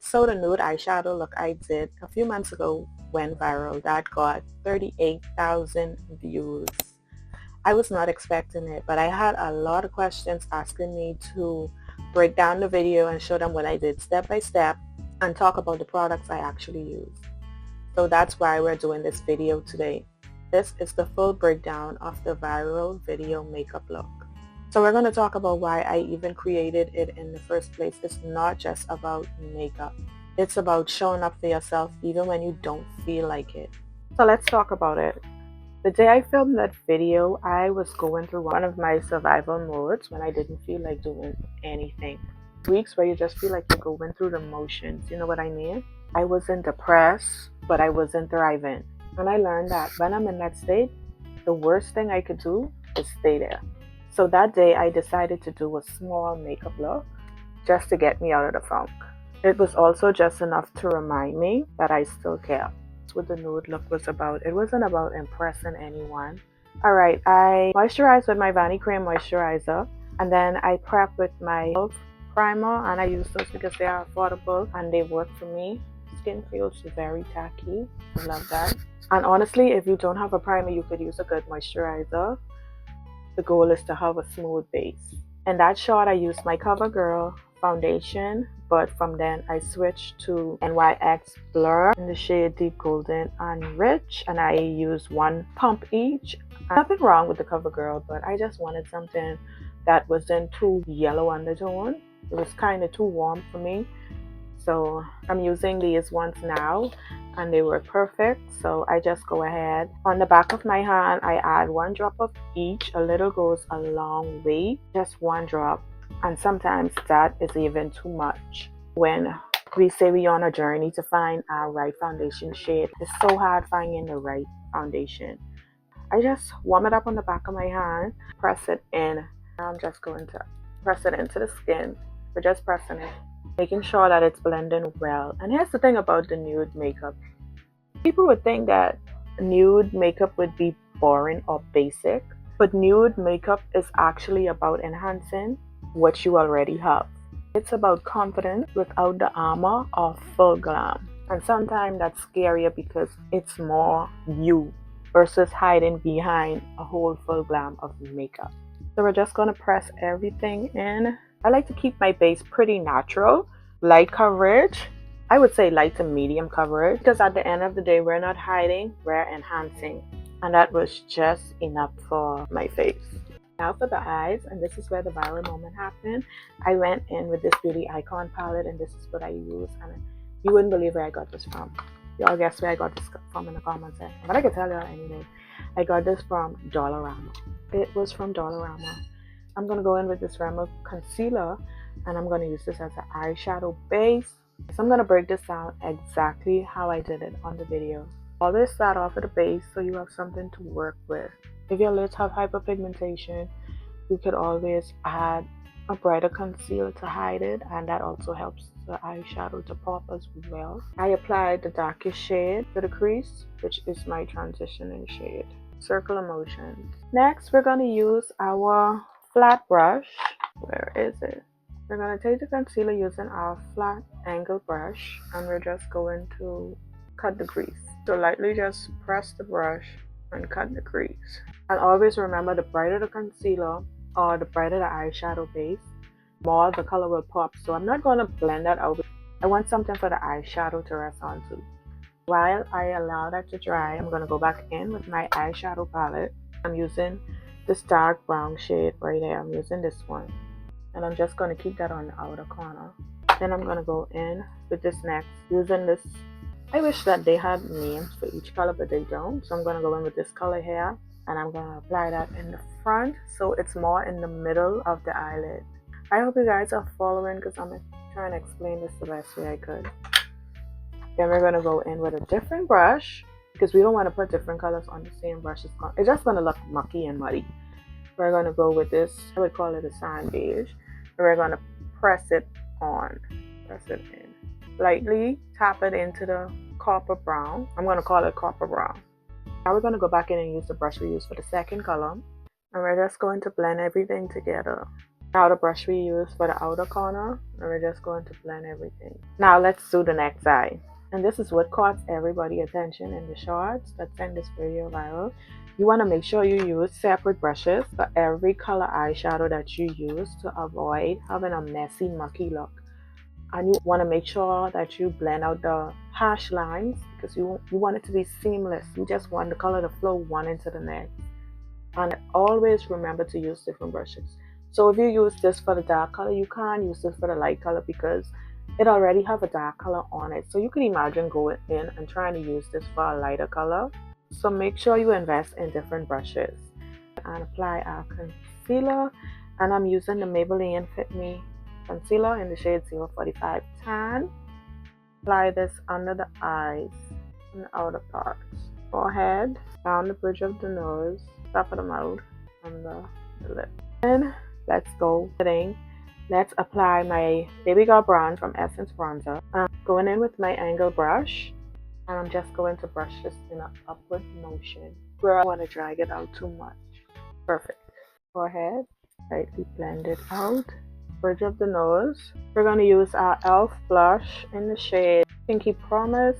So the nude eyeshadow look I did a few months ago went viral. That got 38,000 views. I was not expecting it, but I had a lot of questions asking me to break down the video and show them what I did step by step and talk about the products I actually use. So that's why we're doing this video today. This is the full breakdown of the viral video makeup look. So we're going to talk about why I even created it in the first place. It's not just about makeup. It's about showing up for yourself even when you don't feel like it. So let's talk about it. The day I filmed that video, I was going through one of my survival modes when I didn't feel like doing anything. Weeks where you just feel like you're going through the motions, you know what I mean? I wasn't depressed, but I wasn't thriving. And I learned that when I'm in that state, the worst thing I could do is stay there. So that day I decided to do a small makeup look just to get me out of the funk. It was also just enough to remind me that I still care. That's what the nude look was about. It wasn't about impressing anyone. Alright, I moisturized with my Vanny Cream moisturizer, and then I prep with my E.L.F primer, and I use those because they are affordable and they work for me. Skin feels very tacky. I love that. And honestly, if you don't have a primer, you could use a good moisturizer. The goal is to have a smooth base. In that shot, I used my CoverGirl foundation, but from then I switched to NYX Blur in the shade Deep Golden and Rich, and I used one pump each. Nothing wrong with the CoverGirl, but I just wanted something that wasn't too yellow undertone. It was kind of too warm for me. So I'm using these ones now and they work perfect. So I just go ahead. On the back of my hand, I add 1 drop of each. A little goes a long way. Just 1 drop. And sometimes that is even too much. When we say we're on a journey to find our right foundation shade, it's so hard finding the right foundation. I just warm it up on the back of my hand, press it in. I'm just going to press it into the skin. We're just pressing it, making sure that it's blending well. And here's the thing about the nude makeup. People would think that nude makeup would be boring or basic, but nude makeup is actually about enhancing what you already have. It's about confidence without the armor of full glam. And sometimes that's scarier because it's more you versus hiding behind a whole full glam of makeup. So we're just going to press everything in. I like to keep my base pretty natural, light coverage. I would say light to medium coverage because at the end of the day, we're not hiding, we're enhancing. And that was just enough for my face. Now for the eyes, and this is where the viral moment happened. I went in with this Beauty Icon palette, and this is what I use. And you wouldn't believe where I got this from. Y'all guess where I got this from in the comment section. But I can tell y'all anyway. I got this from Dollarama. It was from Dollarama. I'm going to go in with this Rimmel concealer, and I'm going to use this as an eyeshadow base. So I'm going to break this down exactly how I did it on the video. Always start off with a base so you have something to work with. If your lids have hyperpigmentation, you could always add a brighter concealer to hide it, and that also helps the eyeshadow to pop as well. I applied the darkest shade to the crease, which is my transitioning shade. Circular motions. Next, we're going to use our flat brush. Where is it? We're going to take the concealer using our flat angle brush, and we're just going to cut the crease. So lightly just press the brush and cut the crease. And always remember, the brighter the concealer or the brighter the eyeshadow base, more the color will pop. So I'm not going to blend that out. I want something for the eyeshadow to rest onto. While I allow that to dry, I'm going to go back in with my eyeshadow palette. I'm using this dark brown shade right there. I'm using this one, and I'm just going to keep that on the outer corner. Then I'm going to go in with this next, using this. I wish that they had names for each color, but they don't. So I'm going to go in with this color here, and I'm going to apply that in the front so it's more in the middle of the eyelid. I hope you guys are following because I'm trying to explain this the best way I could. Then we're going to go in with a different brush because we don't want to put different colors on the same brush. It's just going to look mucky and muddy. We're going to go with this, I would call it a sand beige. And we're going to press it on. Press it in. Lightly tap it into the copper brown. I'm going to call it copper brown. Now we're going to go back in and use the brush we used for the second color. And we're just going to blend everything together. Now the brush we use for the outer corner, and we're just going to blend everything. Now let's do the next eye. And this is what caught everybody's attention in the shorts that sent this video viral. You want to make sure you use separate brushes for every color eyeshadow that you use to avoid having a messy, mucky look. And you want to make sure that you blend out the hash lines because you want it to be seamless. You just want the color to flow one into the next. And always remember to use different brushes. So if you use this for the dark color, you can't use this for the light color because it already have a dark color on it. So you can imagine going in and trying to use this for a lighter color. So make sure you invest in different brushes. And apply our concealer. And I'm using the Maybelline Fit Me concealer in the shade 045 Tan. Apply this under the eyes and the outer parts. Forehead, down the bridge of the nose, top of the mouth, under the lip. Then let's go today. Let's apply my Baby Girl Bronze from Essence Bronzer. I'm going in with my angle brush, and I'm just going to brush this in an upward motion where I want to drag it out too much. Perfect. Forehead, slightly blend it out. Bridge of the nose. We're going to use our E.L.F blush in the shade Pinky Promise,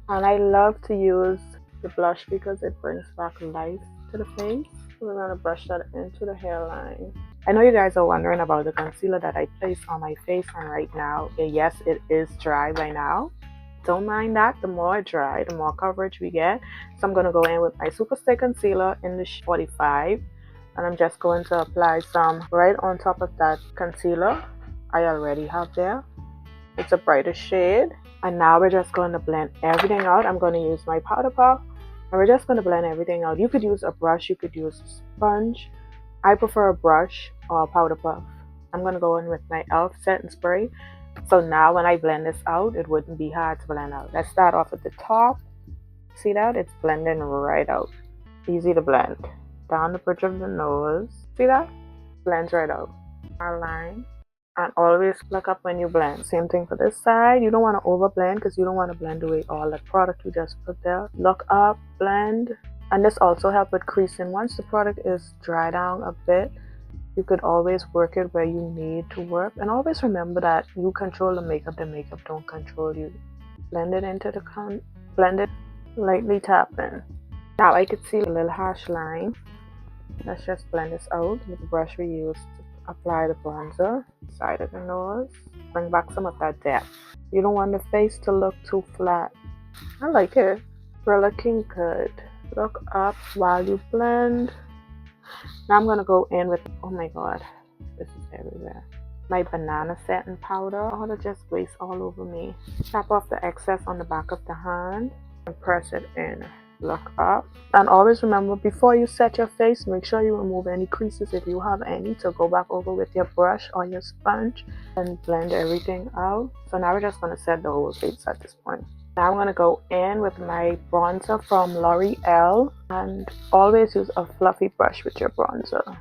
and I love to use the blush because it brings back life to the face. We're going to brush that into the hairline. I know you guys are wondering about the concealer that I placed on my face, and right now, yes, it is dry by now. Don't mind that. The more it dry, the more coverage we get. So I'm going to go in with my Super Stay Concealer in the 45, and I'm just going to apply some right on top of that concealer I already have there. It's a brighter shade. And now we're just going to blend everything out. I'm going to use my powder puff, and we're just going to blend everything out. You could use a brush, you could use a sponge. I prefer a brush or a powder puff. I'm going to go in with my E.L.F setting spray. So now when I blend this out, it wouldn't be hard to blend out. Let's start off at the top. See that? It's blending right out. Easy to blend. Down the bridge of the nose. See that? Blends right out. Our line. And always look up when you blend. Same thing for this side. You don't want to over blend because you don't want to blend away all the product you just put there. Look up, blend. And this also helps with creasing. Once the product is dry down a bit, you could always work it where you need to work. And always remember that you control the makeup don't control you. Blend it into the blend it, lightly tap in. Now I could see a little harsh line. Let's just blend this out with the brush we used to apply the bronzer. Side of the nose. Bring back some of that depth. You don't want the face to look too flat. I like it. We're looking good. Look up while you blend. Now I'm going to go in with, oh my god, this is everywhere. My banana satin powder. Oh, it just wastes all over me. Tap off the excess on the back of the hand and press it in. Look up. And always remember, before you set your face, make sure you remove any creases if you have any. So go back over with your brush or your sponge and blend everything out. So now we're just going to set the whole face at this point. Now I'm going to go in with my bronzer from L'Oreal, and always use a fluffy brush with your bronzer.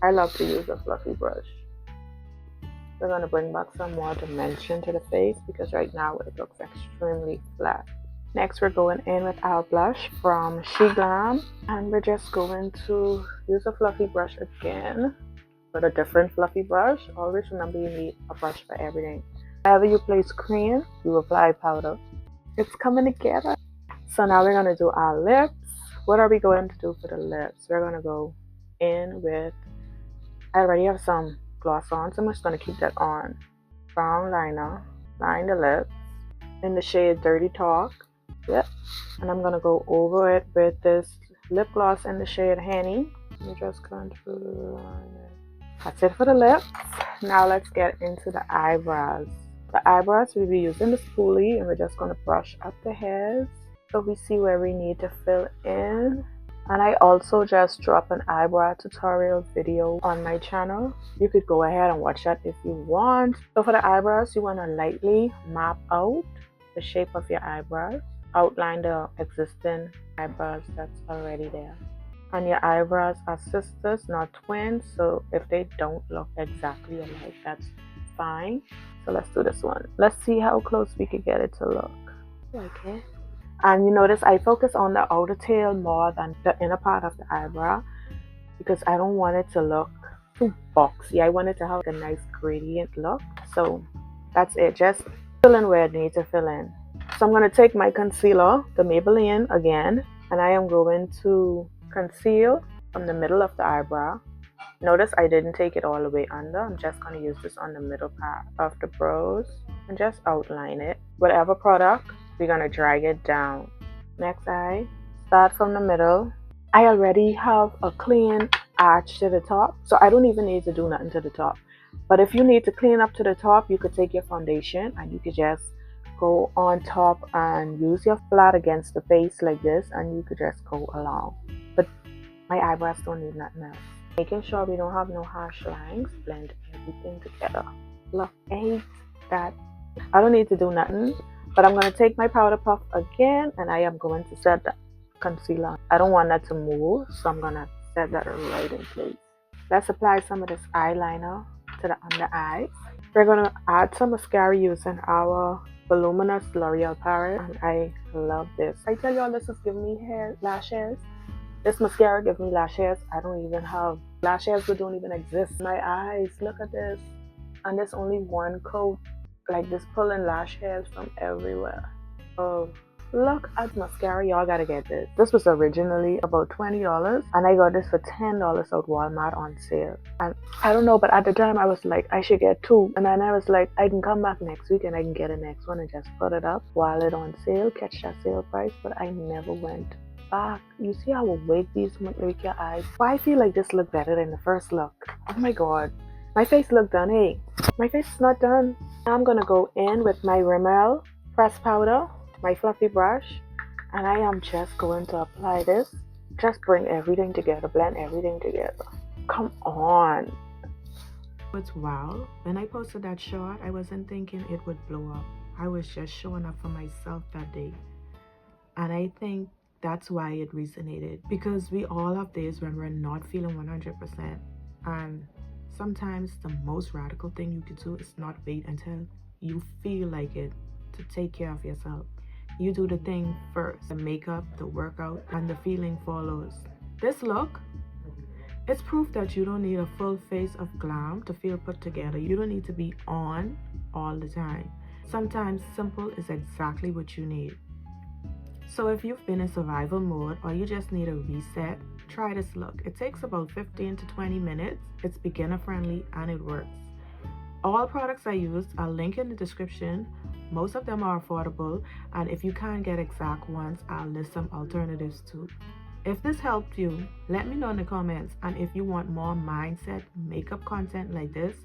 I love to use a fluffy brush. We're going to bring back some more dimension to the face because right now it looks extremely flat. Next we're going in with our blush from Glam, and we're just going to use a fluffy brush again with a different fluffy brush. Always remember you need a brush for everything. Whenever you place cream, you apply powder. It's coming together. So now we're going to do our lips. What are we going to do for the lips? We're going to go in with, I already have some gloss on, so I'm just going to keep that on. Brown liner, line the lips in the shade Dirty Talk. Yep. And I'm going to go over it with this lip gloss in the shade Henny. I'm just going to line it. That's it for the lips. Now let's get into the eyebrows. The eyebrows, we'll be using the spoolie, and we're just going to brush up the hairs so we see where we need to fill in. And I also just dropped an eyebrow tutorial video on my channel. You could go ahead and watch that if you want. So for the eyebrows, you want to lightly map out the shape of your eyebrows. Outline the existing eyebrows that's already there. And your eyebrows are sisters, not twins, so if they don't look exactly alike, that's fine. So let's do this one. Let's see how close we can get it to look. Okay. And you notice I focus on the outer tail more than the inner part of the eyebrow because I don't want it to look too boxy. I wanted to have a nice gradient look. So that's it. Just fill in where I need to fill in. So I'm going to take my concealer, the Maybelline again, and I am going to conceal from the middle of the eyebrow. Notice I didn't take it all the way under. I'm just going to use this on the middle part of the brows and just outline it. Whatever product, we're going to drag it down. Next eye, start from the middle. I already have a clean arch to the top, so I don't even need to do nothing to the top. But if you need to clean up to the top, you could take your foundation and you could just go on top and use your flat against the face like this, and you could just go along. But my eyebrows don't need nothing else. Making sure we don't have no harsh lines, blend everything together. Look, I hate that. I don't need to do nothing, but I'm going to take my powder puff again and I am going to set the concealer. I don't want that to move, so I'm going to set that right in place. Let's apply some of this eyeliner to the under eyes. We're going to add some mascara using our voluminous L'Oreal Paris, and I love this. I tell y'all, this is giving me lashes. This mascara gives me lashes. I don't even have lashes that don't even exist. My eyes, look at this. And there's only one coat, like this pulling lash hairs from everywhere. Oh, look at mascara. Y'all gotta get this. This was originally about $20 and I got this for $10 at Walmart on sale. And I don't know, but at the time I was like, I should get two. And then I was like, I can come back next week and I can get a next one and just put it up while it's on sale, catch that sale price. But I never went back. You see how awake these make your eyes? Why I feel like this looked better than the first look. Oh my god, my face looked done. Hey, my face is not done. Now I'm gonna go in with my Rimmel pressed powder, my fluffy brush, and I am just going to apply this. Just bring everything together, blend everything together. Come on. It's wow. When I posted that short, I wasn't thinking it would blow up. I was just showing up for myself that day, and I think that's why it resonated, because we all have days when we're not feeling 100%, and sometimes the most radical thing you could do is not wait until you feel like it to take care of yourself. You do the thing first, the makeup, the workout, and the feeling follows. This look, it's proof that you don't need a full face of glam to feel put together. You don't need to be on all the time. Sometimes simple is exactly what you need. So if you've been in survival mode or you just need a reset, try this look. It takes about 15 to 20 minutes. It's beginner friendly and it works. All products I used are linked in the description. Most of them are affordable, and if you can't get exact ones, I'll list some alternatives too. If this helped you, let me know in the comments, and if you want more mindset makeup content like this,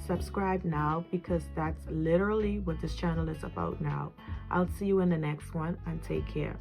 subscribe now, because that's literally what this channel is about now. I'll see you in the next one, and take care.